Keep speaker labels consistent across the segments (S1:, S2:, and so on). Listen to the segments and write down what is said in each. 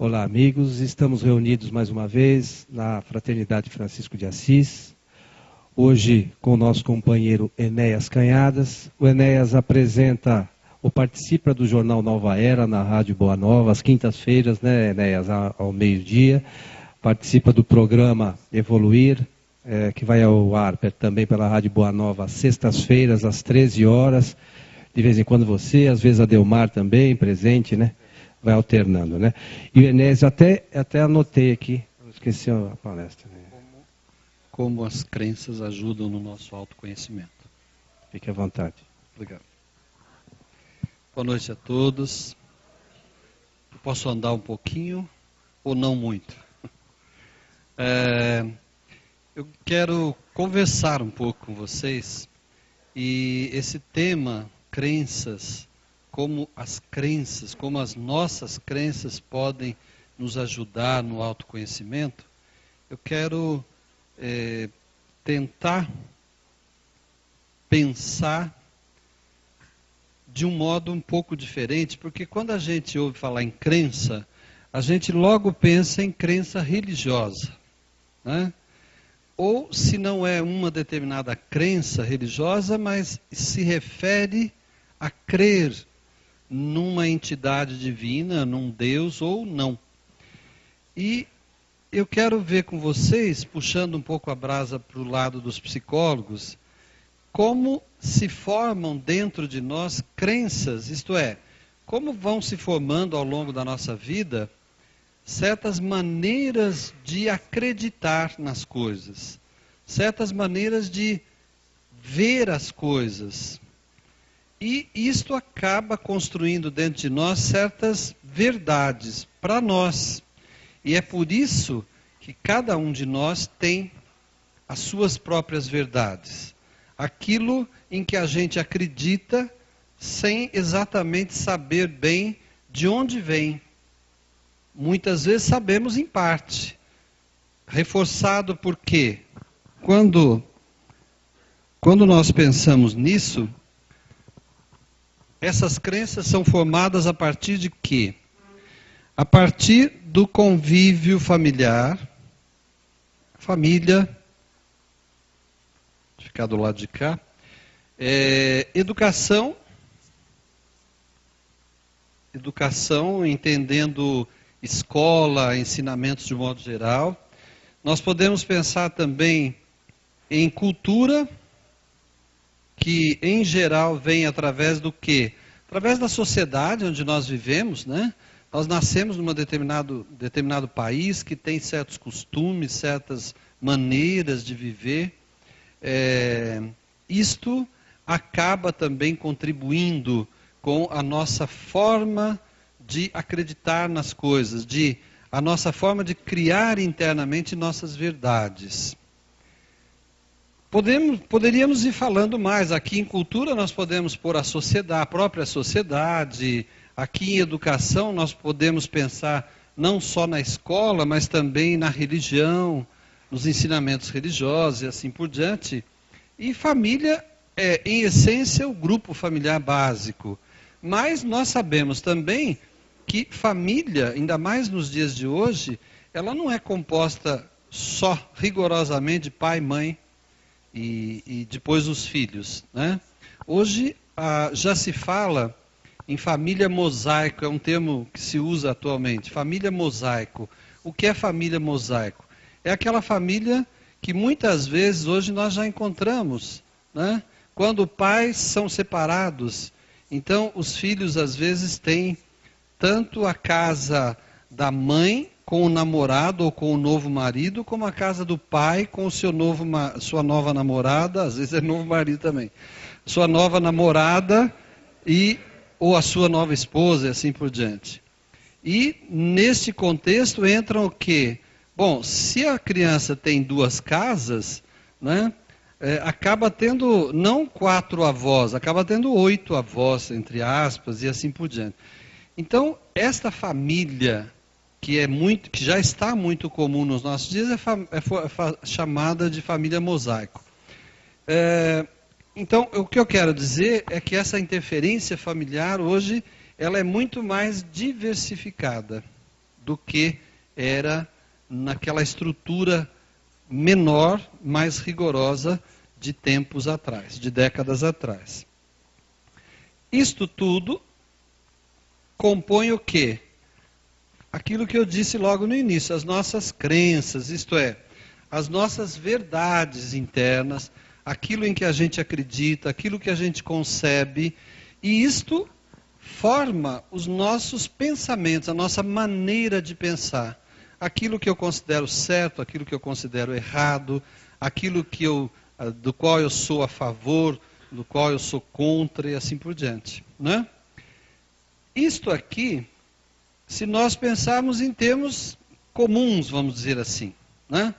S1: Olá, amigos. Estamos reunidos mais uma vez na Fraternidade Francisco de Assis. Hoje com o nosso companheiro Enéas Canhadas. O Enéas apresenta ou participa do Jornal Nova Era na Rádio Boa Nova, às quintas-feiras, né, Enéas, ao meio-dia. Participa do programa Evoluir, que vai ao ar também pela Rádio Boa Nova, às sextas-feiras, às 13 horas. De vez em quando você, às vezes a Delmar também, presente, né? Vai alternando, né? E o Enéas, até anotei aqui, não esqueci a palestra. Né?
S2: Como as crenças ajudam no nosso autoconhecimento.
S1: Fique à vontade.
S2: Obrigado. Boa noite a todos. Eu posso andar um pouquinho ou não muito? Eu quero conversar um pouco com vocês e esse tema, crenças, como as nossas crenças podem nos ajudar no autoconhecimento, eu quero tentar pensar de um modo um pouco diferente, porque quando a gente ouve falar em crença, a gente logo pensa em crença religiosa, né? Ou se não é uma determinada crença religiosa, mas se refere a crer numa entidade divina, num Deus ou não. E eu quero ver com vocês, puxando um pouco a brasa para o lado dos psicólogos, como se formam dentro de nós crenças, isto é, como vão se formando ao longo da nossa vida certas maneiras de acreditar nas coisas, certas maneiras de ver as coisas. E isto acaba construindo dentro de nós certas verdades para nós. E é por isso que cada um de nós tem as suas próprias verdades. Aquilo em que a gente acredita sem exatamente saber bem de onde vem. Muitas vezes sabemos em parte. Reforçado por quê? Quando nós pensamos nisso, essas crenças são formadas a partir de quê? A partir do convívio familiar, família, deixa eu ficar do lado de cá, educação, entendendo escola, ensinamentos de modo geral. Nós podemos pensar também em cultura, que em geral vem através do quê? Através da sociedade onde nós vivemos, né? Nós nascemos num determinado país que tem certos costumes, certas maneiras de viver. Isto acaba também contribuindo com a nossa forma de acreditar nas coisas, a nossa forma de criar internamente nossas verdades. Poderíamos ir falando mais. Aqui em cultura nós podemos pôr a própria sociedade. Aqui em educação nós podemos pensar não só na escola, mas também na religião, nos ensinamentos religiosos e assim por diante. E família é, em essência, o grupo familiar básico. Mas nós sabemos também que família, ainda mais nos dias de hoje, ela não é composta só rigorosamente de pai, mãe, e depois os filhos, né? Hoje já se fala em família mosaico, é um termo que se usa atualmente, família mosaico. O que é família mosaico? É aquela família que muitas vezes hoje nós já encontramos, né? Quando pais são separados, então os filhos às vezes têm tanto a casa da mãe com o namorado ou com o novo marido, como a casa do pai com o sua nova namorada, às vezes é novo marido também, sua nova namorada ou a sua nova esposa e assim por diante. E neste contexto entra o quê? Bom, se a criança tem duas casas, né, acaba tendo não 4 avós, acaba tendo 8 avós, entre aspas, e assim por diante. Então, esta família que já está muito comum nos nossos dias, é chamada de família mosaico. Então, o que eu quero dizer é que essa interferência familiar hoje, ela é muito mais diversificada. do que era naquela estrutura menor, mais rigorosa de tempos atrás, de décadas atrás. Isto tudo compõe o quê? Aquilo que eu disse logo no início, as nossas crenças, isto é, as nossas verdades internas, aquilo em que a gente acredita, aquilo que a gente concebe, e isto forma os nossos pensamentos, a nossa maneira de pensar. Aquilo que eu considero certo, aquilo que eu considero errado, aquilo do qual eu sou a favor, do qual eu sou contra e assim por diante, né? Isto aqui, se nós pensarmos em termos comuns, vamos dizer assim, né?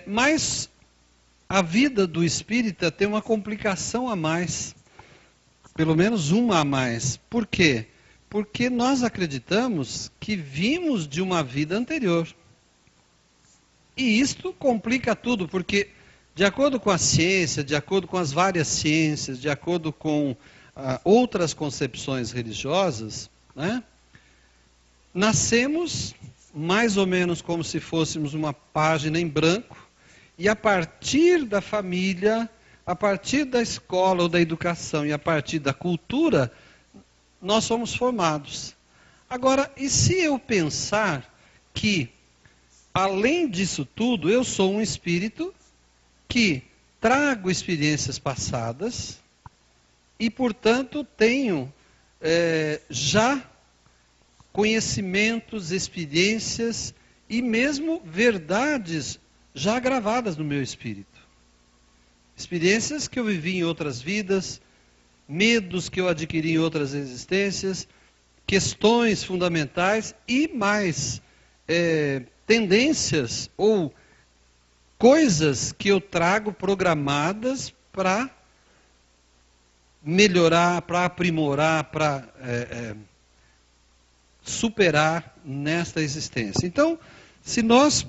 S2: Mas a vida do espírita tem uma complicação a mais, pelo menos uma a mais. Por quê? Porque nós acreditamos que vimos de uma vida anterior. E isto complica tudo, porque de acordo com a ciência, de acordo com as várias ciências, de acordo com outras concepções religiosas, né, nascemos mais ou menos como se fôssemos uma página em branco, e a partir da família, a partir da escola ou da educação e a partir da cultura, nós somos formados. Agora, e se eu pensar que, além disso tudo, eu sou um espírito que trago experiências passadas e, portanto, tenho já conhecimentos, experiências e mesmo verdades já gravadas no meu espírito. Experiências que eu vivi em outras vidas, medos que eu adquiri em outras existências, questões fundamentais e mais tendências ou coisas que eu trago programadas para melhorar, para aprimorar, para superar nesta existência. Então, se nós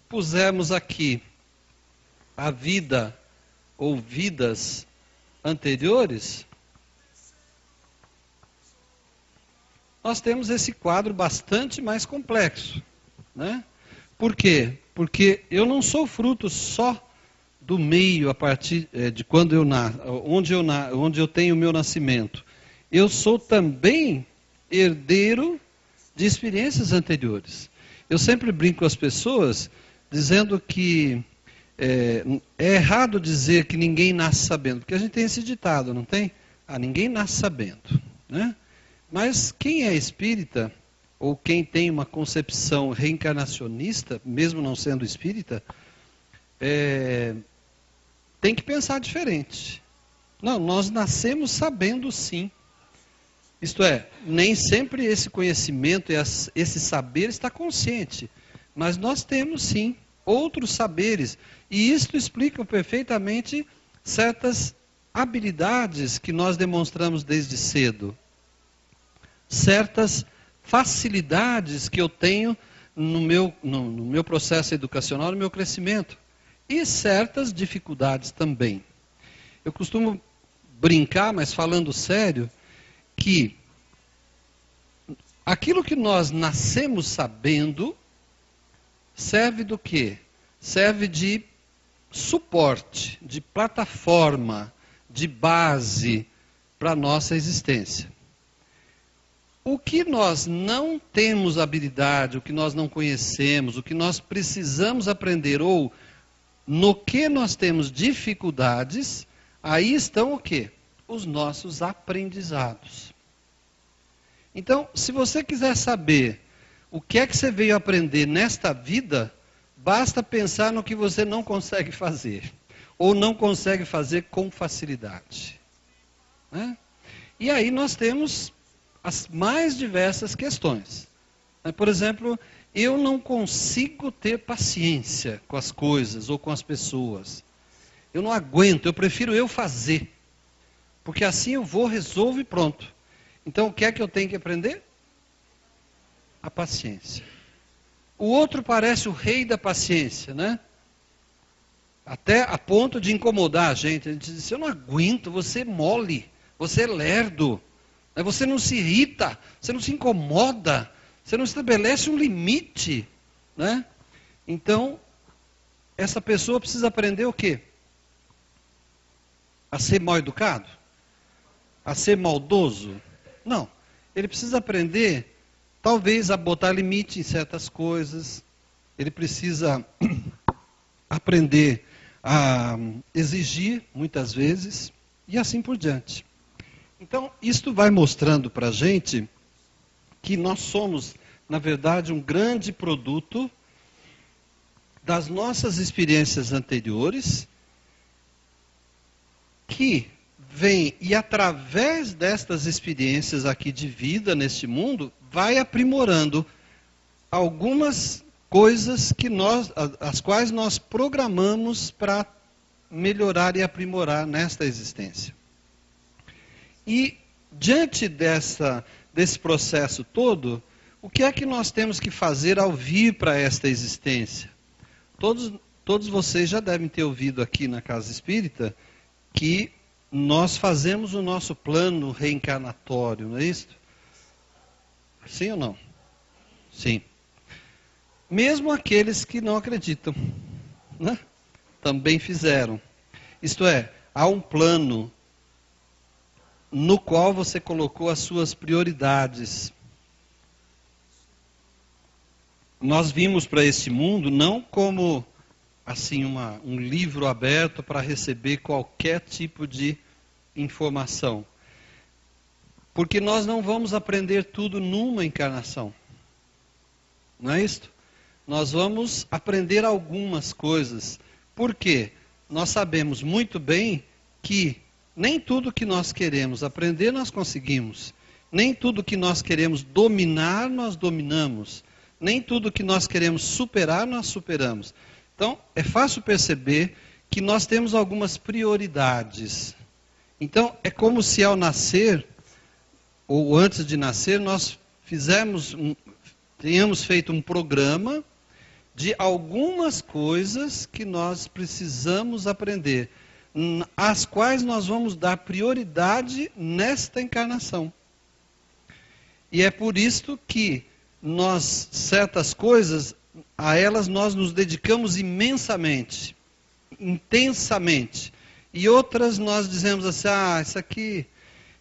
S2: pusermos aqui a vida ou vidas anteriores, nós temos esse quadro bastante mais complexo, né? Por quê? Porque eu não sou fruto só do meio a partir de quando eu nasço, onde eu tenho o meu nascimento. Eu sou também herdeiro de experiências anteriores. Eu sempre brinco com as pessoas dizendo que é errado dizer que ninguém nasce sabendo, porque a gente tem esse ditado, não tem? Ninguém nasce sabendo, né? Mas quem é espírita, ou quem tem uma concepção reencarnacionista, mesmo não sendo espírita, tem que pensar diferente. Não, nós nascemos sabendo sim. Isto é, nem sempre esse conhecimento, esse saber está consciente. Mas nós temos sim outros saberes. E isto explica perfeitamente certas habilidades que nós demonstramos desde cedo. Certas facilidades que eu tenho no meu processo educacional, no meu crescimento. E certas dificuldades também. Eu costumo brincar, mas falando sério, que aquilo que nós nascemos sabendo serve do quê? Serve de suporte, de plataforma, de base para a nossa existência. O que nós não temos habilidade, o que nós não conhecemos, o que nós precisamos aprender, ou no que nós temos dificuldades, aí estão o quê? Os nossos aprendizados. Então, se você quiser saber o que é que você veio aprender nesta vida, basta pensar no que você não consegue fazer, ou não consegue fazer com facilidade, né? E aí nós temos as mais diversas questões. Por exemplo, eu não consigo ter paciência com as coisas ou com as pessoas. Eu não aguento, eu prefiro eu fazer. Porque assim eu vou, resolvo e pronto. Então o que é que eu tenho que aprender? A paciência. O outro parece o rei da paciência, né? Até a ponto de incomodar a gente. A gente diz, eu não aguento, você é mole, você é lerdo. Você não se irrita, você não se incomoda, Você não estabelece um limite, né? Então, essa pessoa precisa aprender o quê? A ser mal educado? A ser maldoso? Não. Ele precisa aprender, talvez, a botar limite em certas coisas. Ele precisa aprender a exigir, muitas vezes, e assim por diante. Então, isto vai mostrando para a gente que nós somos, na verdade, um grande produto das nossas experiências anteriores, que vem e através destas experiências aqui de vida neste mundo, vai aprimorando algumas coisas que as quais nós programamos para melhorar e aprimorar nesta existência. E diante desse processo todo, o que é que nós temos que fazer ao vir para esta existência? Todos vocês já devem ter ouvido aqui na Casa Espírita que nós fazemos o nosso plano reencarnatório, não é isso? Sim ou não? Sim. Mesmo aqueles que não acreditam, né? Também fizeram. Isto é, há um plano no qual você colocou as suas prioridades. Nós vimos para este mundo não como assim um livro aberto para receber qualquer tipo de informação. Porque nós não vamos aprender tudo numa encarnação. Não é isto? Nós vamos aprender algumas coisas. Por quê? Nós sabemos muito bem que nem tudo que nós queremos aprender nós conseguimos. Nem tudo que nós queremos dominar nós dominamos. Nem tudo que nós queremos superar nós superamos. Então, é fácil perceber que nós temos algumas prioridades. Então, é como se ao nascer, ou antes de nascer, nós tenhamos feito um programa de algumas coisas que nós precisamos aprender, às quais nós vamos dar prioridade nesta encarnação. E é por isto que certas coisas, a elas nós nos dedicamos imensamente, intensamente. E outras nós dizemos assim,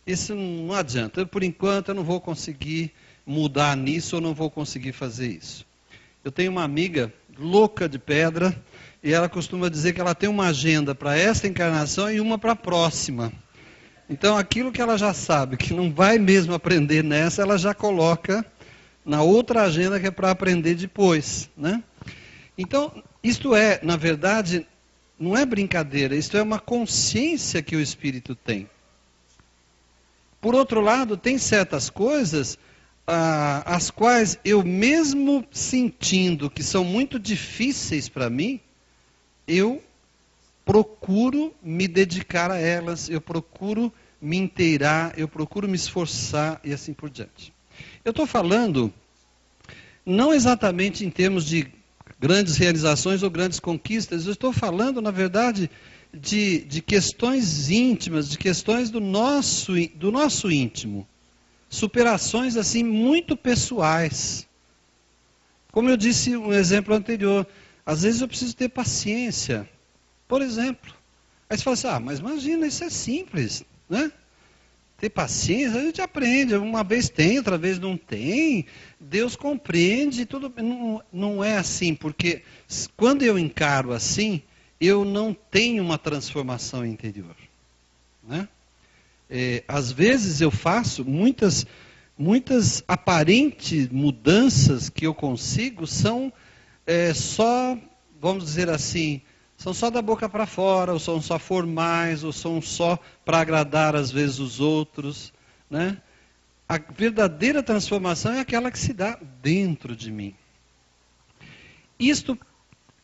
S2: isso não adianta. Por enquanto eu não vou conseguir mudar nisso, ou não vou conseguir fazer isso. Eu tenho uma amiga louca de pedra, e ela costuma dizer que ela tem uma agenda para esta encarnação e uma para a próxima. Então aquilo que ela já sabe, que não vai mesmo aprender nessa, ela já coloca na outra agenda que é para aprender depois, né? Então, isto é, na verdade, não é brincadeira, isto é uma consciência que o espírito tem. Por outro lado, tem certas coisas as quais eu mesmo sentindo que são muito difíceis para mim, eu procuro me dedicar a elas, eu procuro me inteirar, eu procuro me esforçar e assim por diante. Eu estou falando não exatamente em termos de grandes realizações ou grandes conquistas, eu estou falando, na verdade, de questões íntimas, de questões do nosso íntimo. Superações assim muito pessoais. Como eu disse um exemplo anterior, às vezes eu preciso ter paciência. Por exemplo, aí você fala assim, mas imagina, isso é simples, né? Ter paciência, a gente aprende, uma vez tem, outra vez não tem, Deus compreende, tudo não é assim, porque quando eu encaro assim, eu não tenho uma transformação interior, né? Às vezes eu faço muitas aparentes mudanças que eu consigo, são só, vamos dizer assim, são só da boca para fora, ou são só formais, ou são só para agradar às vezes os outros, né? A verdadeira transformação é aquela que se dá dentro de mim.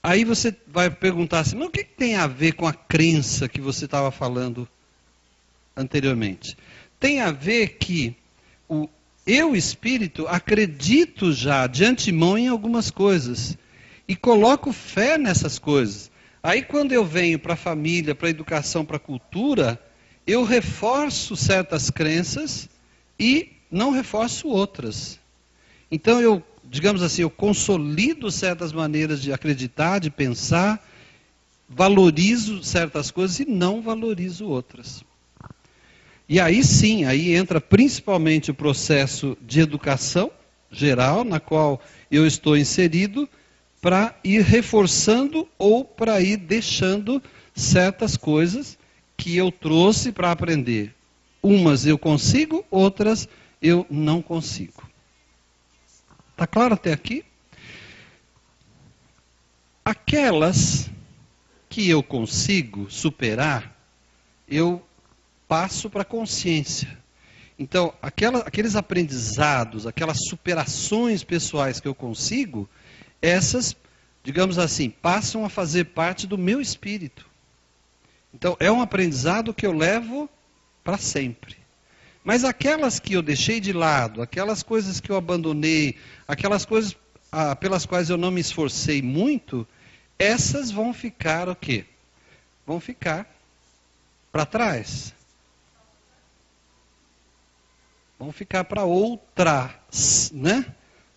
S2: Aí você vai perguntar assim, mas o que tem a ver com a crença que você estava falando anteriormente? Tem a ver que eu, espírito, acredito já de antemão em algumas coisas e coloco fé nessas coisas. Aí quando eu venho para a família, para a educação, para a cultura, eu reforço certas crenças e não reforço outras. Então eu, digamos assim, eu consolido certas maneiras de acreditar, de pensar, valorizo certas coisas e não valorizo outras. E aí sim, aí entra principalmente o processo de educação geral, na qual eu estou inserido, para ir reforçando ou para ir deixando certas coisas que eu trouxe para aprender. Umas eu consigo, outras eu não consigo. Está claro até aqui? Aquelas que eu consigo superar, eu passo para a consciência. Então, aqueles aprendizados, aquelas superações pessoais que eu consigo, essas, digamos assim, passam a fazer parte do meu espírito. Então, é um aprendizado que eu levo para sempre. Mas aquelas que eu deixei de lado, aquelas coisas que eu abandonei, aquelas coisas pelas quais eu não me esforcei muito, essas vão ficar o quê? Vão ficar para trás. Vão ficar para outras, né?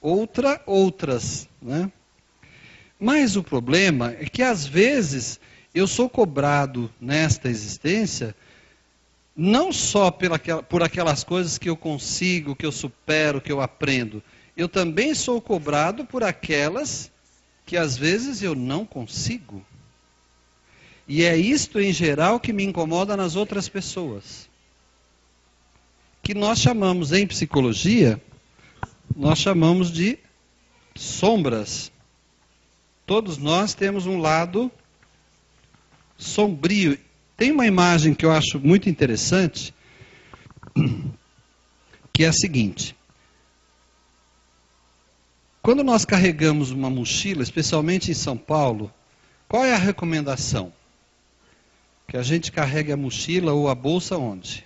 S2: Outras, né? Mas o problema é que às vezes eu sou cobrado nesta existência não só por aquelas coisas que eu consigo, que eu supero, que eu aprendo. Eu também sou cobrado por aquelas que às vezes eu não consigo. E é isto em geral que me incomoda nas outras pessoas. Que nós chamamos em psicologia, nós chamamos de sombras. Todos nós temos um lado sombrio. Tem uma imagem que eu acho muito interessante, que é a seguinte. Quando nós carregamos uma mochila, especialmente em São Paulo, qual é a recomendação? Que a gente carregue a mochila ou a bolsa onde?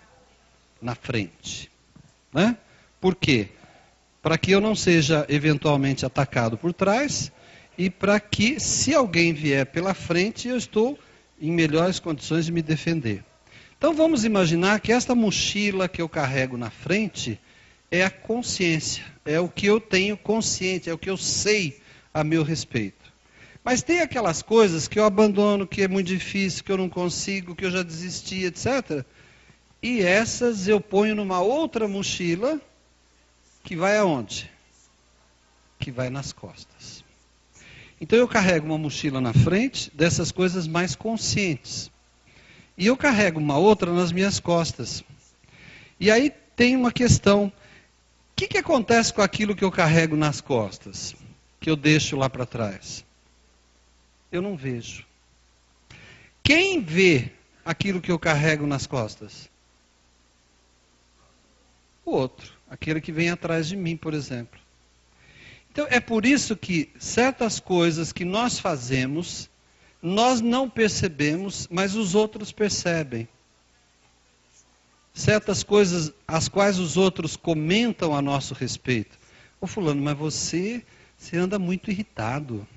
S2: Na frente. Né? Por quê? Para que eu não seja eventualmente atacado por trás e para que, se alguém vier pela frente, eu estou em melhores condições de me defender. Então vamos imaginar que esta mochila que eu carrego na frente é a consciência, é o que eu tenho consciente, é o que eu sei a meu respeito. Mas tem aquelas coisas que eu abandono, que é muito difícil, que eu não consigo, que eu já desisti, etc. E essas eu ponho numa outra mochila que vai aonde? Que vai nas costas. Então eu carrego uma mochila na frente dessas coisas mais conscientes. E eu carrego uma outra nas minhas costas. E aí tem uma questão. O que acontece com aquilo que eu carrego nas costas? Que eu deixo lá para trás? Eu não vejo. Quem vê aquilo que eu carrego nas costas? O outro. Aquele que vem atrás de mim, por exemplo. Então, é por isso que certas coisas que nós fazemos, nós não percebemos, mas os outros percebem. Certas coisas as quais os outros comentam a nosso respeito. Ô fulano, mas você anda muito irritado.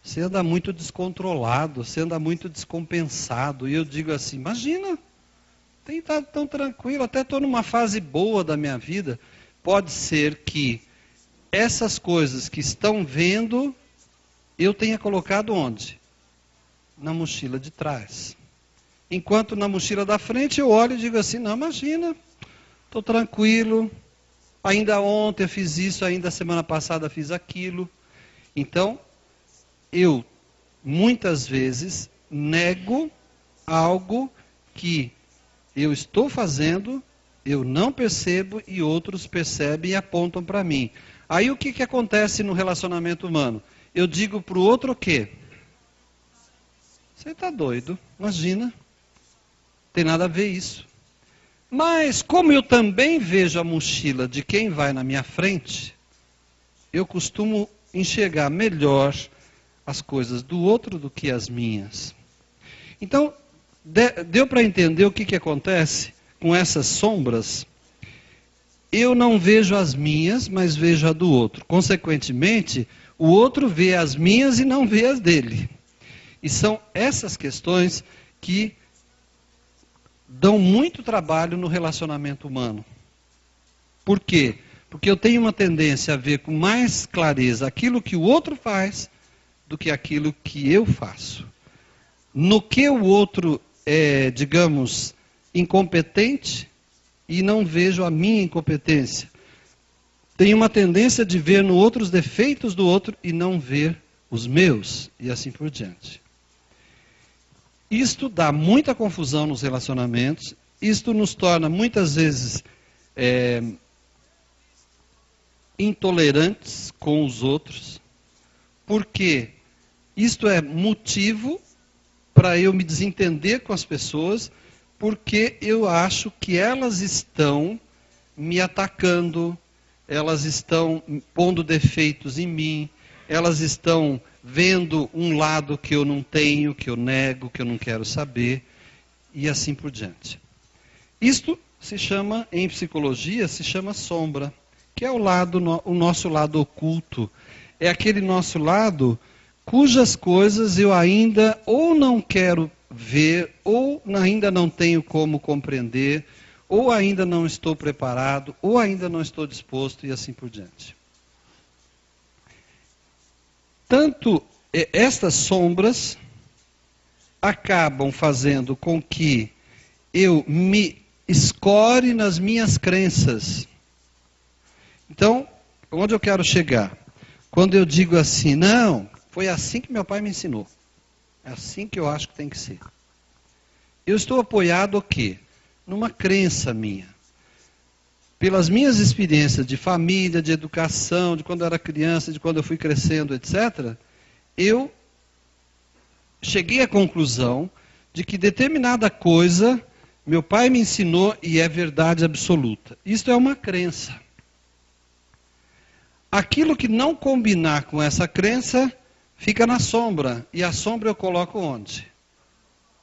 S2: Você anda muito descontrolado, você anda muito descompensado. E eu digo assim, imagina, tem estado tão tranquilo, até estou numa fase boa da minha vida. Pode ser que essas coisas que estão vendo, eu tenha colocado onde? Na mochila de trás. Enquanto na mochila da frente eu olho e digo assim, não, imagina, estou tranquilo, ainda ontem eu fiz isso, ainda semana passada fiz aquilo. Então, eu muitas vezes nego algo que eu estou fazendo, eu não percebo e outros percebem e apontam para mim. Aí o que acontece no relacionamento humano? Eu digo para o outro o quê? Você está doido, imagina. Tem nada a ver isso. Mas como eu também vejo a mochila de quem vai na minha frente, eu costumo enxergar melhor as coisas do outro do que as minhas. Então, deu para entender o que acontece com essas sombras? Eu não vejo as minhas, mas vejo a do outro. Consequentemente, o outro vê as minhas e não vê as dele. E são essas questões que dão muito trabalho no relacionamento humano. Por quê? Porque eu tenho uma tendência a ver com mais clareza aquilo que o outro faz do que aquilo que eu faço. No que o outro é, digamos, incompetente, e não vejo a minha incompetência. Tenho uma tendência de ver no outro os defeitos do outro e não ver os meus, e assim por diante. Isto dá muita confusão nos relacionamentos, isto nos torna muitas vezes intolerantes com os outros, porque isto é motivo para eu me desentender com as pessoas, porque eu acho que elas estão me atacando, elas estão pondo defeitos em mim, elas estão vendo um lado que eu não tenho, que eu nego, que eu não quero saber, e assim por diante. Isto se chama, em psicologia, se chama sombra, que é o nosso lado oculto. É aquele nosso lado cujas coisas eu ainda ou não quero ver, ou ainda não tenho como compreender, ou ainda não estou preparado, ou ainda não estou disposto, e assim por diante. Tanto estas sombras acabam fazendo com que eu me escore nas minhas crenças. Então, onde eu quero chegar? Quando eu digo assim, não, foi assim que meu pai me ensinou. É assim que eu acho que tem que ser. Eu estou apoiado o quê? Numa crença minha. Pelas minhas experiências de família, de educação, de quando eu era criança, de quando eu fui crescendo, etc., eu cheguei à conclusão de que determinada coisa meu pai me ensinou e é verdade absoluta. Isto é uma crença. Aquilo que não combinar com essa crença fica na sombra. E a sombra eu coloco onde?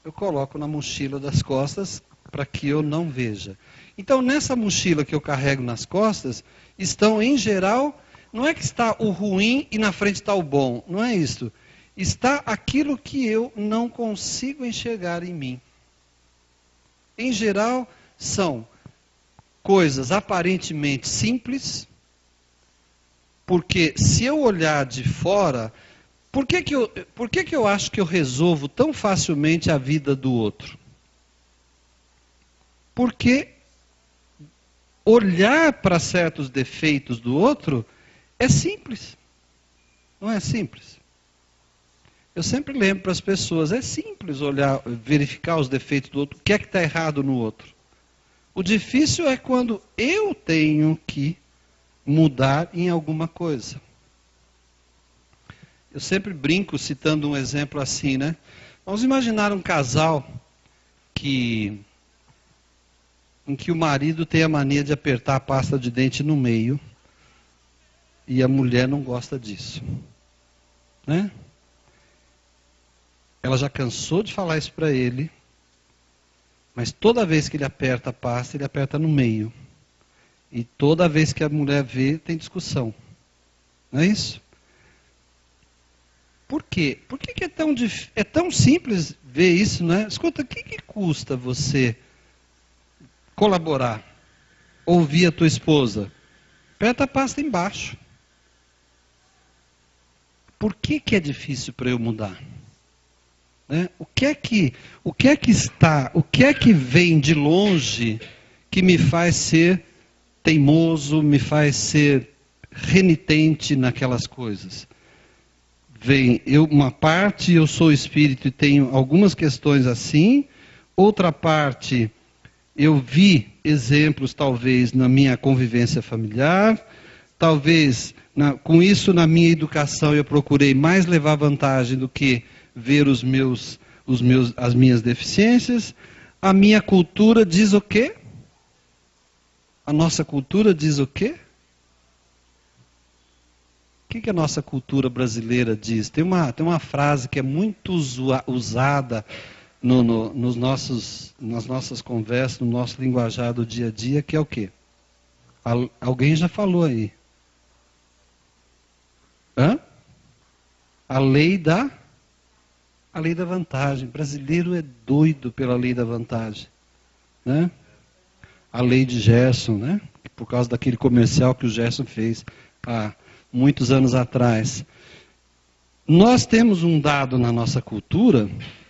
S2: Eu coloco na mochila das costas para que eu não veja. Então, nessa mochila que eu carrego nas costas, estão, em geral, não é que está o ruim e na frente está o bom. Não é isso. Está aquilo que eu não consigo enxergar em mim. Em geral, são coisas aparentemente simples, porque se eu olhar de fora, por que eu acho que eu resolvo tão facilmente a vida do outro? Porque olhar para certos defeitos do outro é simples. Não é simples? Eu sempre lembro para as pessoas, é simples olhar, verificar os defeitos do outro, o que é que está errado no outro. O difícil é quando eu tenho que mudar em alguma coisa. Eu sempre brinco citando um exemplo assim, né? Vamos imaginar um casal em que o marido tem a mania de apertar a pasta de dente no meio e a mulher não gosta disso, né? Ela já cansou de falar isso para ele, mas toda vez que ele aperta a pasta, ele aperta no meio. E toda vez que a mulher vê, tem discussão. Não é isso? Por quê? Por que é tão simples ver isso, né? Escuta, o que custa você colaborar? Ouvir a tua esposa? Aperta a pasta embaixo. Por que é difícil para eu mudar? Né? O que é que vem de longe que me faz ser teimoso, me faz ser renitente naquelas coisas? Vem, uma parte eu sou espírito e tenho algumas questões assim, outra parte eu vi exemplos talvez na minha convivência familiar, talvez com isso na minha educação eu procurei mais levar vantagem do que ver as minhas deficiências. A minha cultura diz o quê? A nossa cultura diz o quê? O que a nossa cultura brasileira diz? Tem uma frase que é muito usada nas nossas conversas, no nosso linguajar do dia a dia, que é o quê? Alguém já falou aí. Hã? A lei da vantagem. O brasileiro é doido pela lei da vantagem, né? A lei de Gerson, né? por causa daquele comercial que o Gerson fez há muitos anos atrás. Nós temos um dado na nossa cultura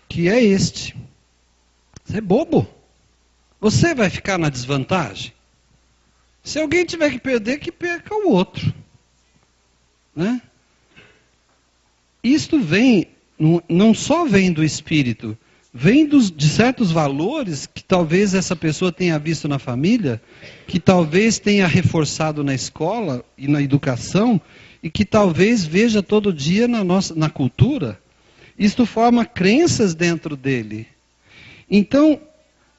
S2: que é este. Você é bobo. Você vai ficar na desvantagem. Se alguém tiver que perder, que perca o outro. Né? Isto vem, não só vem do espírito, vem de certos valores que talvez essa pessoa tenha visto na família, que talvez tenha reforçado na escola e na educação, e que talvez veja todo dia na cultura. Isto forma crenças dentro dele. Então,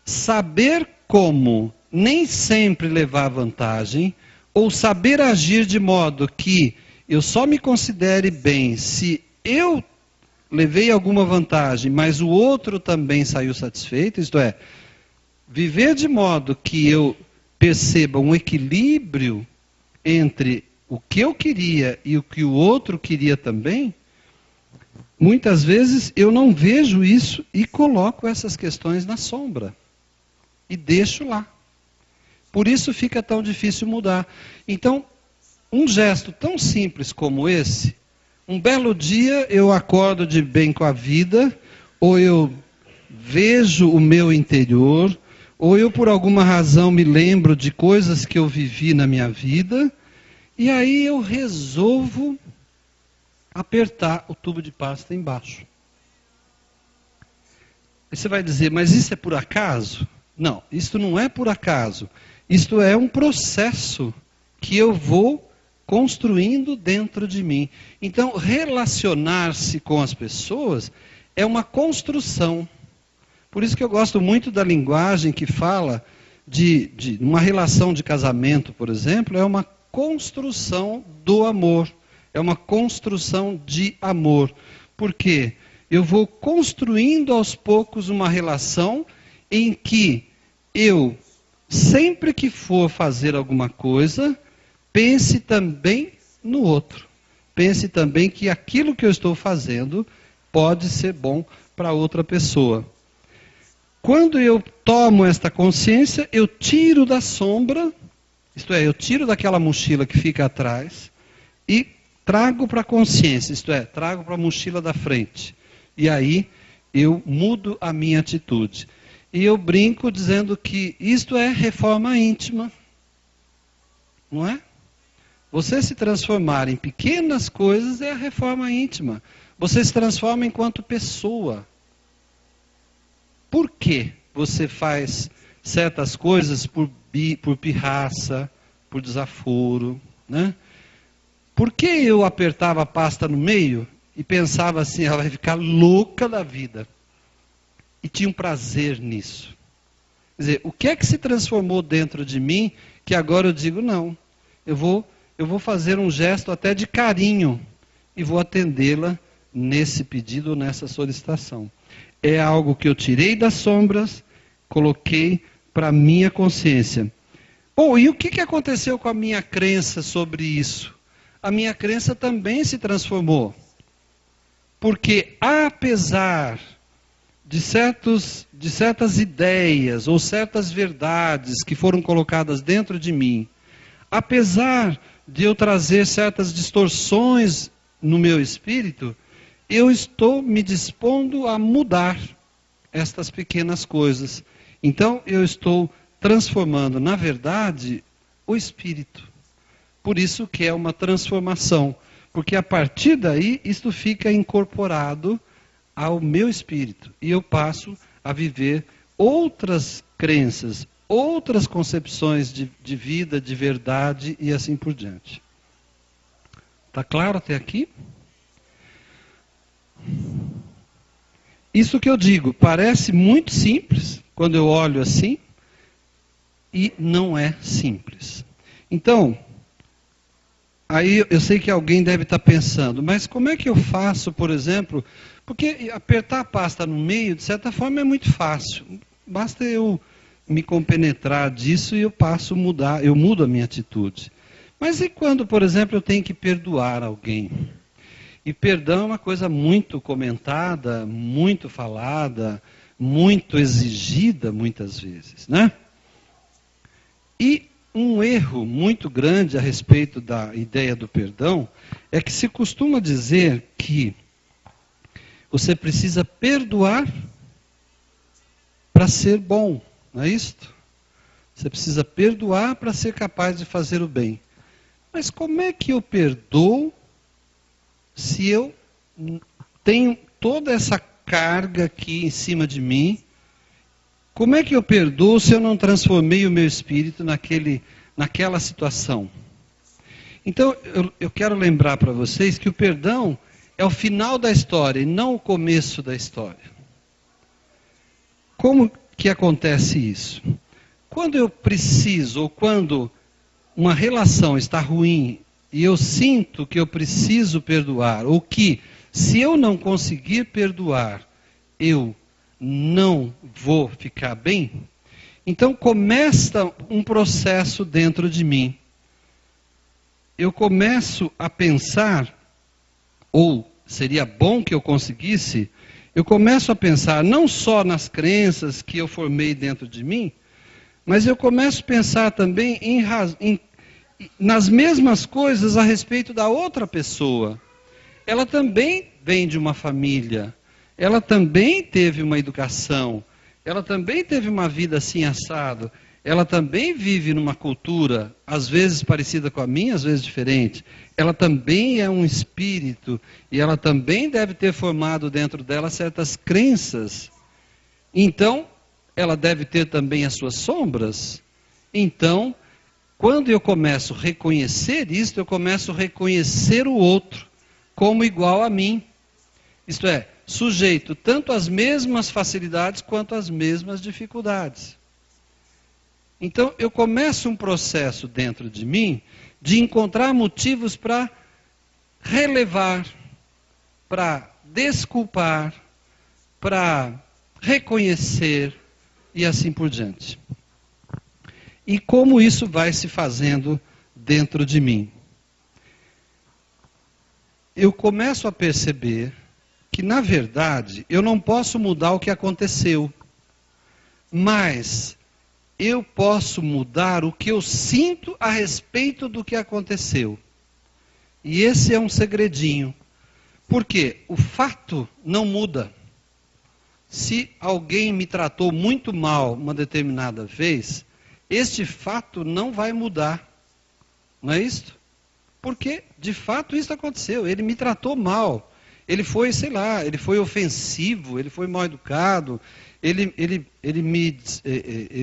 S2: saber como nem sempre levar vantagem, ou saber agir de modo que eu só me considere bem se eu levei alguma vantagem, mas o outro também saiu satisfeito, isto é, viver de modo que eu perceba um equilíbrio entre o que eu queria e o que o outro queria também, muitas vezes eu não vejo isso e coloco essas questões na sombra. E deixo lá. Por isso fica tão difícil mudar. Então, um gesto tão simples como esse, um belo dia eu acordo de bem com a vida, ou eu vejo o meu interior, ou eu por alguma razão me lembro de coisas que eu vivi na minha vida, e aí eu resolvo apertar o tubo de pasta embaixo. E você vai dizer, mas isso é por acaso? Não, isto não é por acaso. Isto é um processo que eu vou construindo dentro de mim. Então, relacionar-se com as pessoas é uma construção. Por isso que eu gosto muito da linguagem que fala de uma relação de casamento, por exemplo, é uma construção do amor. É uma construção de amor. Por quê? Eu vou construindo aos poucos uma relação em que eu, sempre que for fazer alguma coisa, pense também no outro. Pense também que aquilo que eu estou fazendo pode ser bom para outra pessoa. Quando eu tomo esta consciência, eu tiro da sombra, isto é, eu tiro daquela mochila que fica atrás e trago para a consciência, isto é, trago para a mochila da frente. E aí eu mudo a minha atitude. E eu brinco dizendo que isto é reforma íntima. Não é? Você se transformar em pequenas coisas é a reforma íntima. Você se transforma enquanto pessoa. Por que você faz certas coisas por pirraça, por desaforo, né? Por que eu apertava a pasta no meio e pensava assim, ela vai ficar louca da vida? E tinha um prazer nisso. Quer dizer, o que é que se transformou dentro de mim que agora eu digo, não, eu vou fazer um gesto até de carinho e vou atendê-la nesse pedido ou nessa solicitação. É algo que eu tirei das sombras, coloquei para a minha consciência. Bom, e o que aconteceu com a minha crença sobre isso? A minha crença também se transformou. Porque apesar de certas ideias ou certas verdades que foram colocadas dentro de mim, apesar de eu trazer certas distorções no meu espírito, eu estou me dispondo a mudar estas pequenas coisas. Então eu estou transformando, na verdade, o espírito. Por isso que é uma transformação, porque a partir daí isto fica incorporado ao meu espírito e eu passo a viver outras crenças, outras concepções de vida, de verdade e assim por diante. Está claro até aqui? Isso que eu digo parece muito simples quando eu olho assim e não é simples. Então, aí eu sei que alguém deve estar pensando, mas como é que eu faço, por exemplo, porque apertar a pasta no meio, de certa forma, é muito fácil. Basta eu me compenetrar disso e eu passo a mudar, eu mudo a minha atitude. Mas e quando, por exemplo, eu tenho que perdoar alguém? E perdão é uma coisa muito comentada, muito falada, muito exigida muitas vezes, né? E um erro muito grande a respeito da ideia do perdão é que se costuma dizer que você precisa perdoar para ser bom, não é isto? Você precisa perdoar para ser capaz de fazer o bem. Mas como é que eu perdoo se eu tenho toda essa carga aqui em cima de mim? Como é que eu perdoo se eu não transformei o meu espírito naquela situação? Então, eu quero lembrar para vocês que o perdão é o final da história e não o começo da história. Como que acontece isso? Quando eu preciso, ou quando uma relação está ruim e eu sinto que eu preciso perdoar, ou que se eu não conseguir perdoar, eu não vou ficar bem, então começa um processo dentro de mim. Eu começo a pensar, ou seria bom que eu conseguisse, eu começo a pensar não só nas crenças que eu formei dentro de mim, mas eu começo a pensar também nas mesmas coisas a respeito da outra pessoa. Ela também vem de uma família, ela também teve uma educação, ela também teve uma vida assim assado, ela também vive numa cultura, às vezes parecida com a minha, às vezes diferente. Ela também é um espírito e ela também deve ter formado dentro dela certas crenças. Então, ela deve ter também as suas sombras. Então, quando eu começo a reconhecer isto, eu começo a reconhecer o outro como igual a mim. Isto é, sujeito tanto às mesmas facilidades quanto às mesmas dificuldades. Então, eu começo um processo dentro de mim de encontrar motivos para relevar, para desculpar, para reconhecer e assim por diante. E como isso vai se fazendo dentro de mim? Eu começo a perceber que, na verdade, eu não posso mudar o que aconteceu, mas eu posso mudar o que eu sinto a respeito do que aconteceu. E esse é um segredinho. Porque o fato não muda. Se alguém me tratou muito mal uma determinada vez, este fato não vai mudar. Não é isso? Porque, de fato, isso aconteceu. Ele me tratou mal. Ele foi, sei lá, ele foi ofensivo, ele foi mal educado, ele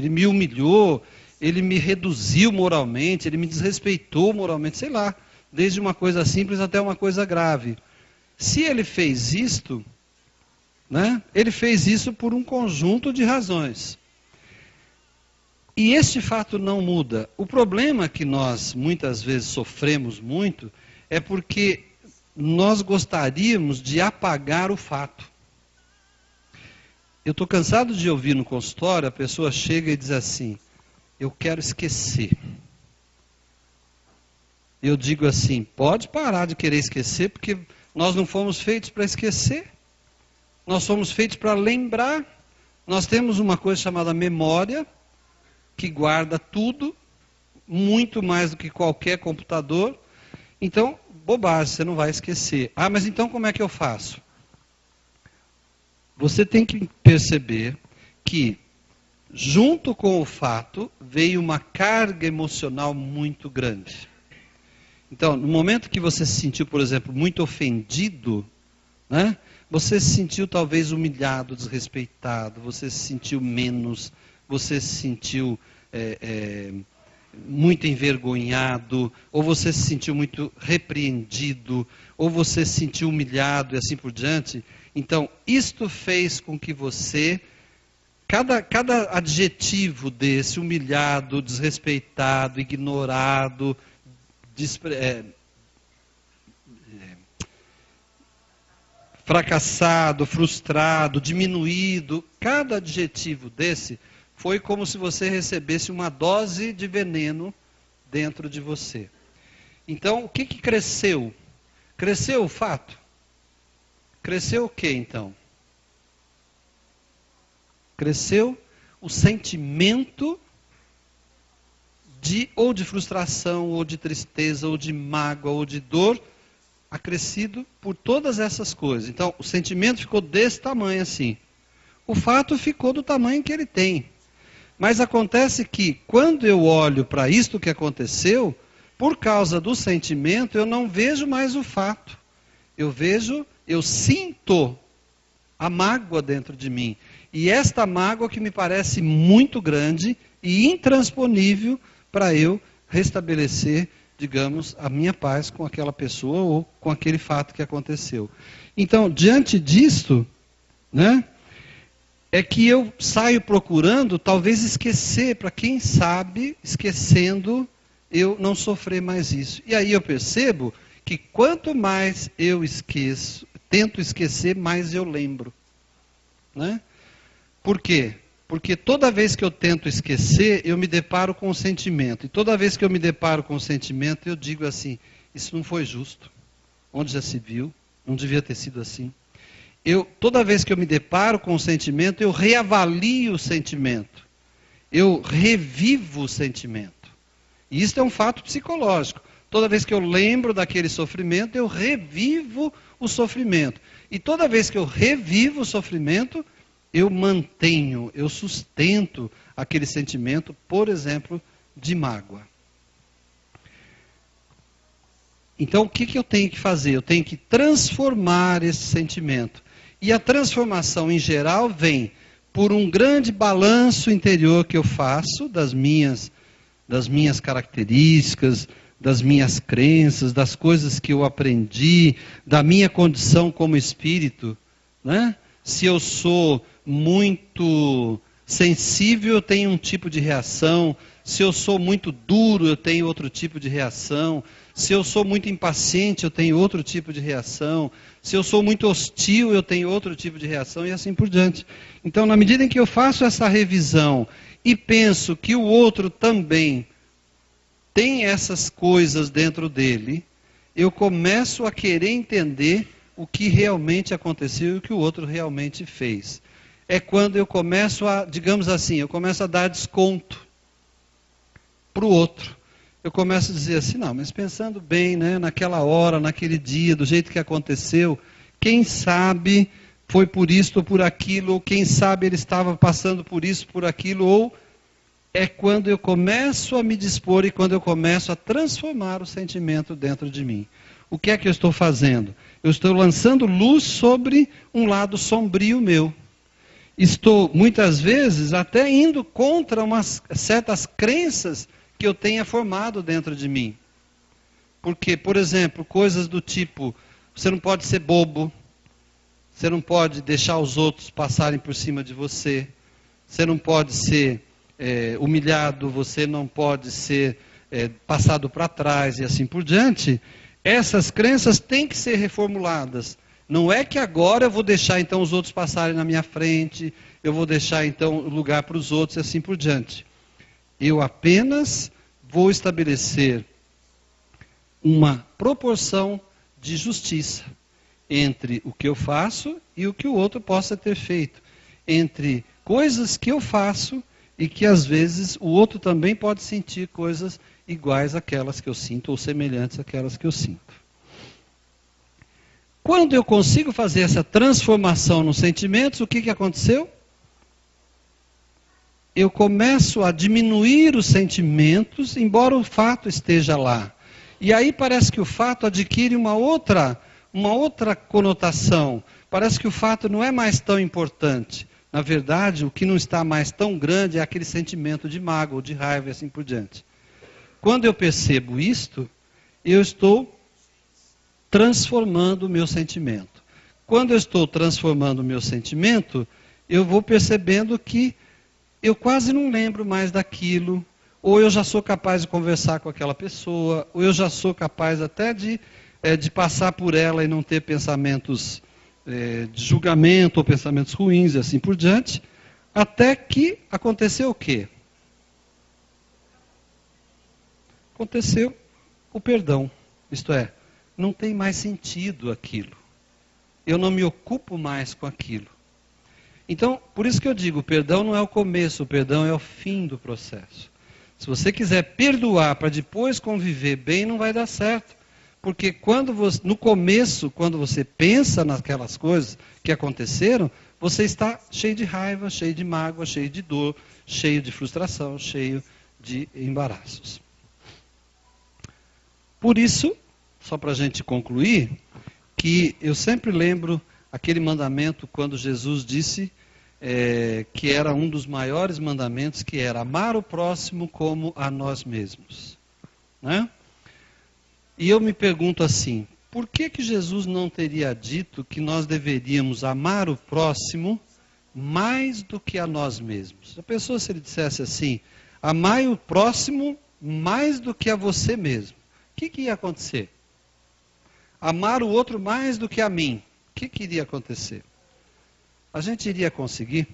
S2: me humilhou, ele me reduziu moralmente, ele me desrespeitou moralmente, sei lá, desde uma coisa simples até uma coisa grave. Se ele fez isto, né, ele fez isso por um conjunto de razões. E este fato não muda. O problema que nós muitas vezes sofremos muito é porque nós gostaríamos de apagar o fato. Eu estou cansado de ouvir no consultório, a pessoa chega e diz assim, eu quero esquecer. Eu digo assim, pode parar de querer esquecer, porque nós não fomos feitos para esquecer. Nós fomos feitos para lembrar. Nós temos uma coisa chamada memória, que guarda tudo, muito mais do que qualquer computador. Então, bobagem, você não vai esquecer. Ah, mas então como é que eu faço? Você tem que perceber que, junto com o fato, veio uma carga emocional muito grande. Então, no momento que você se sentiu, por exemplo, muito ofendido, né, você se sentiu talvez humilhado, desrespeitado, você se sentiu menos, você se sentiu muito envergonhado, ou você se sentiu muito repreendido, ou você se sentiu humilhado e assim por diante. Então, isto fez com que você, cada adjetivo desse, humilhado, desrespeitado, ignorado, fracassado, frustrado, diminuído, cada adjetivo desse foi como se você recebesse uma dose de veneno dentro de você. Então, o que cresceu? Cresceu o fato? Cresceu o que então? Cresceu o sentimento ou de frustração, ou de tristeza, ou de mágoa, ou de dor, acrescido por todas essas coisas. Então, o sentimento ficou desse tamanho assim. O fato ficou do tamanho que ele tem. Mas acontece que, quando eu olho para isto que aconteceu, por causa do sentimento, eu não vejo mais o fato. Eu sinto a mágoa dentro de mim. E esta mágoa que me parece muito grande e intransponível para eu restabelecer, digamos, a minha paz com aquela pessoa ou com aquele fato que aconteceu. Então, diante disto, né, é que eu saio procurando, talvez esquecer, para quem sabe, esquecendo, eu não sofrer mais isso. E aí eu percebo que quanto mais eu esqueço, tento esquecer, mais eu lembro. Né? Por quê? Porque toda vez que eu tento esquecer, eu me deparo com o sentimento. E toda vez que eu me deparo com o sentimento, eu digo assim, isso não foi justo. Onde já se viu? Não devia ter sido assim. Toda vez que eu me deparo com o sentimento, eu reavalio o sentimento. Eu revivo o sentimento. E isso é um fato psicológico. Toda vez que eu lembro daquele sofrimento, eu revivo o sofrimento. E toda vez que eu revivo o sofrimento, eu mantenho, eu sustento aquele sentimento, por exemplo, de mágoa. Então, o que eu tenho que fazer? Eu tenho que transformar esse sentimento. E a transformação, em geral, vem por um grande balanço interior que eu faço das minhas características, das minhas crenças, das coisas que eu aprendi, da minha condição como espírito. Né? Se eu sou muito sensível, eu tenho um tipo de reação. Se eu sou muito duro, eu tenho outro tipo de reação. Se eu sou muito impaciente, eu tenho outro tipo de reação. Se eu sou muito hostil, eu tenho outro tipo de reação, e assim por diante. Então, na medida em que eu faço essa revisão e penso que o outro também tem essas coisas dentro dele, eu começo a querer entender o que realmente aconteceu e o que o outro realmente fez. É quando eu começo a, digamos assim, eu começo a dar desconto para o outro. Eu começo a dizer assim, não, mas pensando bem, né, naquela hora, naquele dia, do jeito que aconteceu, quem sabe foi por isto ou por aquilo, ou quem sabe ele estava passando por isso, por aquilo, ou é quando eu começo a me dispor e quando eu começo a transformar o sentimento dentro de mim. O que é que eu estou fazendo? Eu estou lançando luz sobre um lado sombrio meu. Estou, muitas vezes, até indo contra umas certas crenças que eu tenha formado dentro de mim. Porque, por exemplo, coisas do tipo, você não pode ser bobo, você não pode deixar os outros passarem por cima de você, você não pode ser humilhado, você não pode ser passado para trás e assim por diante. Essas crenças têm que ser reformuladas. Não é que agora eu vou deixar então os outros passarem na minha frente, eu vou deixar então lugar para os outros e assim por diante. Eu apenas vou estabelecer uma proporção de justiça entre o que eu faço e o que o outro possa ter feito. Entre coisas que eu faço e que às vezes o outro também pode sentir coisas iguais àquelas que eu sinto ou semelhantes àquelas que eu sinto. Quando eu consigo fazer essa transformação nos sentimentos, o que aconteceu? Eu começo a diminuir os sentimentos, embora o fato esteja lá. E aí parece que o fato adquire uma outra conotação. Parece que o fato não é mais tão importante. Na verdade, o que não está mais tão grande é aquele sentimento de mágoa, de raiva e assim por diante. Quando eu percebo isto, eu estou transformando o meu sentimento. Quando eu estou transformando o meu sentimento, eu vou percebendo que eu quase não lembro mais daquilo, ou eu já sou capaz de conversar com aquela pessoa, ou eu já sou capaz até de passar por ela e não ter pensamentos de julgamento ou pensamentos ruins e assim por diante, até que aconteceu o quê? Aconteceu o perdão, isto é, não tem mais sentido aquilo. Eu não me ocupo mais com aquilo. Então, por isso que eu digo, o perdão não é o começo, o perdão é o fim do processo. Se você quiser perdoar para depois conviver bem, não vai dar certo. Porque no começo, quando você pensa naquelas coisas que aconteceram, você está cheio de raiva, cheio de mágoa, cheio de dor, cheio de frustração, cheio de embaraços. Por isso, só para a gente concluir, que eu sempre lembro aquele mandamento quando Jesus disse que era um dos maiores mandamentos, que era amar o próximo como a nós mesmos. Né? E eu me pergunto assim, por que Jesus não teria dito que nós deveríamos amar o próximo mais do que a nós mesmos? A pessoa, se ele dissesse assim, amai o próximo mais do que a você mesmo, o que ia acontecer? Amar o outro mais do que a mim, o que iria acontecer? A gente iria conseguir?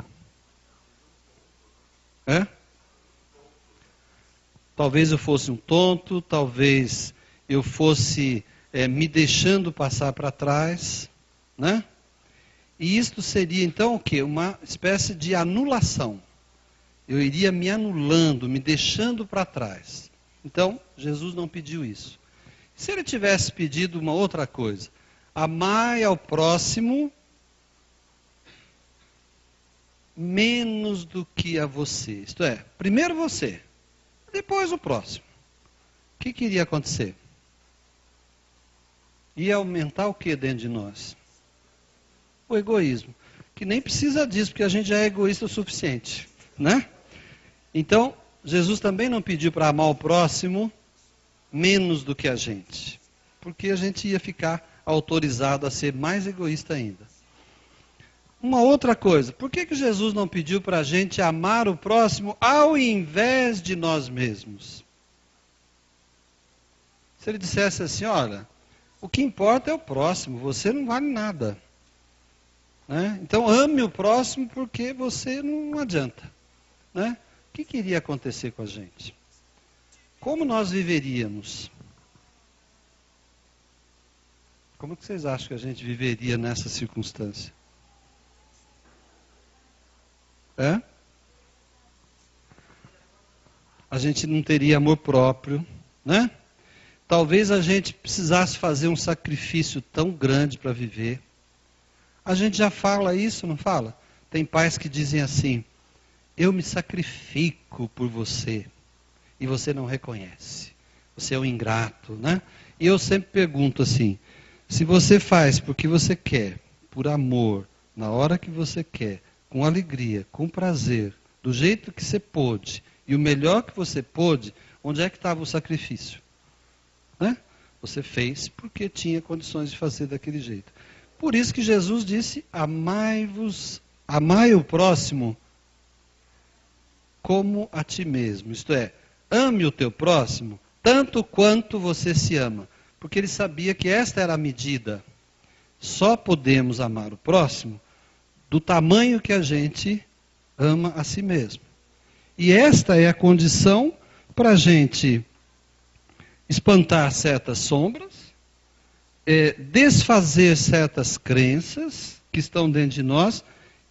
S2: Talvez eu fosse um tonto, talvez eu fosse me deixando passar para trás, né? E isto seria então o quê? Uma espécie de anulação. Eu iria me anulando, me deixando para trás. Então, Jesus não pediu isso. Se ele tivesse pedido uma outra coisa, amai ao próximo menos do que a você. Isto é, primeiro você, depois o próximo. O que iria acontecer? Ia aumentar o que dentro de nós? O egoísmo. Que nem precisa disso, porque a gente já é egoísta o suficiente. Né? Então, Jesus também não pediu para amar o próximo menos do que a gente. Porque a gente ia ficar autorizado a ser mais egoísta ainda. Uma outra coisa, por que Jesus não pediu para a gente amar o próximo ao invés de nós mesmos? Se ele dissesse assim, olha, o que importa é o próximo, você não vale nada. Né? Então ame o próximo porque você não adianta. Né? O que iria acontecer com a gente? Como nós viveríamos? Como que vocês acham que a gente viveria nessa circunstância? A gente não teria amor próprio, né? Talvez a gente precisasse fazer um sacrifício tão grande para viver. A gente já fala isso, não fala? Tem pais que dizem assim, eu me sacrifico por você, e você não reconhece. Você é um ingrato, né? E eu sempre pergunto assim, se você faz porque você quer, por amor, na hora que você quer, com alegria, com prazer, do jeito que você pôde, e o melhor que você pôde, onde é que estava o sacrifício? Né? Você fez porque tinha condições de fazer daquele jeito. Por isso que Jesus disse, amai o próximo como a ti mesmo. Isto é, ame o teu próximo tanto quanto você se ama. Porque ele sabia que esta era a medida. Só podemos amar o próximo do tamanho que a gente ama a si mesmo. E esta é a condição para a gente espantar certas sombras, desfazer certas crenças que estão dentro de nós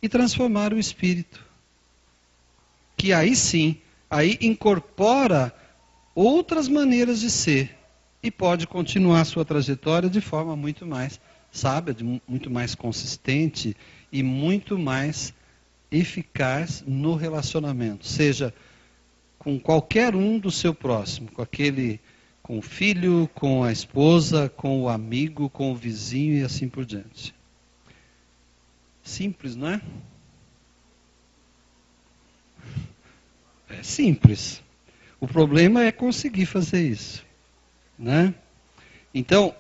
S2: e transformar o espírito. Que aí sim, aí incorpora outras maneiras de ser e pode continuar a sua trajetória de forma muito mais sábia, muito mais consistente e muito mais eficaz no relacionamento, seja com qualquer um do seu próximo, com o filho, com a esposa, com o amigo, com o vizinho e assim por diante. Simples, não é? É simples. O problema é conseguir fazer isso, né? Então,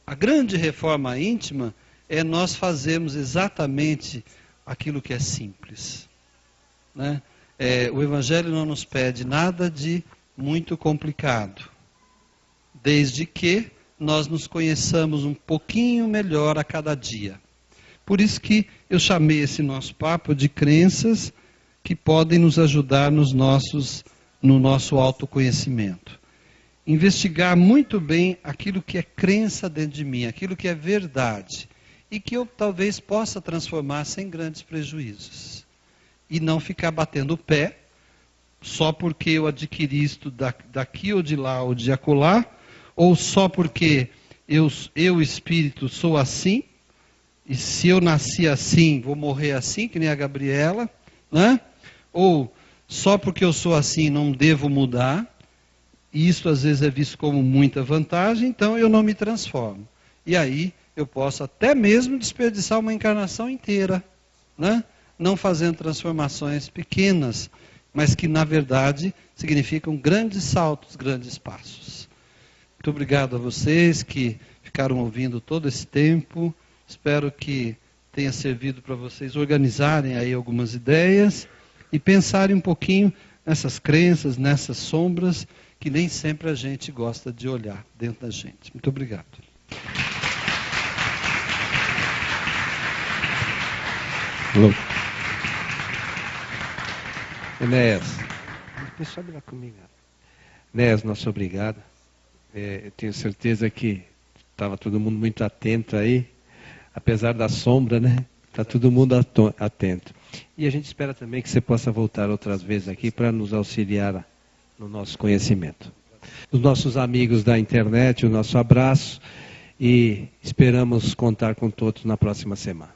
S2: a grande reforma íntima é nós fazermos exatamente aquilo que é simples. Né? O Evangelho não nos pede nada de muito complicado, desde que nós nos conheçamos um pouquinho melhor a cada dia. Por isso que eu chamei esse nosso papo de crenças que podem nos ajudar no nosso autoconhecimento. Investigar muito bem aquilo que é crença dentro de mim, aquilo que é verdade, e que eu talvez possa transformar sem grandes prejuízos. E não ficar batendo o pé, só porque eu adquiri isto daqui ou de lá ou de acolá, ou só porque eu espírito, sou assim, e se eu nasci assim, vou morrer assim, que nem a Gabriela, né? Ou só porque eu sou assim, não devo mudar, e isso às vezes é visto como muita vantagem, então eu não me transformo. E aí eu posso até mesmo desperdiçar uma encarnação inteira, né? Não fazendo transformações pequenas, mas que na verdade significam grandes saltos, grandes passos. Muito obrigado a vocês que ficaram ouvindo todo esse tempo. Espero que tenha servido para vocês organizarem aí algumas ideias e pensarem um pouquinho nessas crenças, nessas sombras que nem sempre a gente gosta de olhar dentro da gente. Muito obrigado.
S1: Alô. Enéas, sobe lá comigo. Enéas, nosso obrigado. Eu tenho certeza que estava todo mundo muito atento aí, apesar da sombra, né? Está todo mundo atento. E a gente espera também que você possa voltar outras vezes aqui para nos auxiliar no nosso conhecimento. Os nossos amigos da internet, o nosso abraço e esperamos contar com todos na próxima semana.